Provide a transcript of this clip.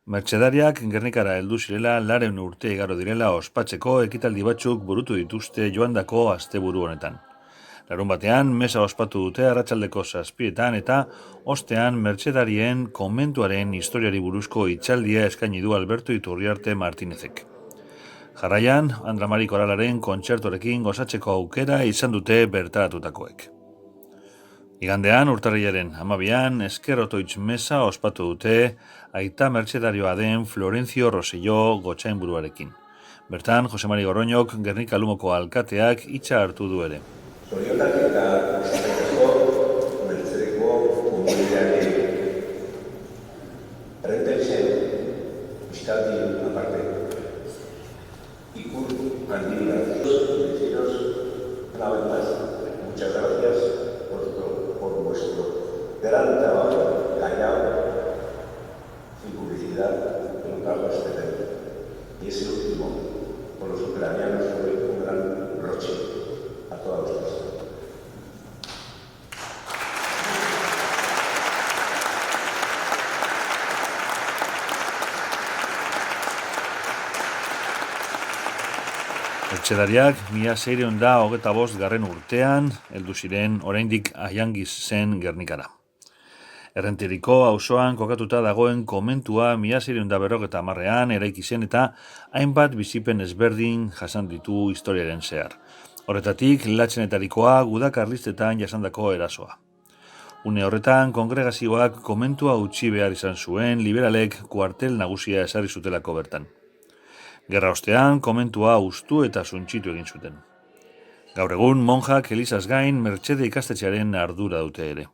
Mertxedariak Gernikara heldu zirela 200 urte igaro direla ospatzeko ekitaldi batzuk burutu dituzte joandako asteburu honetan. Larun batean, mesa ospatu dute arratsaldeko 7:00 eta ostean mertxedarien komentuaren historiari buruzko hitzaldia eskaini du Alberto Iturriarte Martinezek. Jarraian, Andra Mari Koralaren kontzertorekin gozatzeko aukera izan dute bertaratutakoek. Igandean, urtarrilaren 12an, Esker Otoitz mesa ospatu dute aita mertxedarioa den Florencio Rosselló gotzainburuarekin. Bertan, Jose Mari Gorroñok Gernika Lumoko alkateak hitza hartu du ere. Zorionak eta guztateko mertzedeko komunitateei. Errentelzen, biztaldi aparte. Ikur handila. Vecinos, una vez más, muchas gracias por vuestro gran trabajo callado, sin publicidad, que nos haga este tema. Y ese último, por los ucranianos, fue un gran broche a toda la sociedad. Mertxedariak 1625 urtean heldu ziren oraindik Aiangiz zen Gernikara. Errenteriko auzoan kokatuta dagoen komentua 1650an eraiki zen eta hainbat bizipen ezberdin jasan ditu historiaren zehar. Horretatik latzenetarikoa Guda Karlistetan jasandako erasoa. Une horretan kongregazioak komentua utzi behar izan zuen liberalek kuartel nagusia ezarri zutelako bertan. Gerra ostean, komentua hustu eta suntxitu egin zuten. Gaur egun, monjak elizaz gain mertxede ikastetxearen ardura dute ere.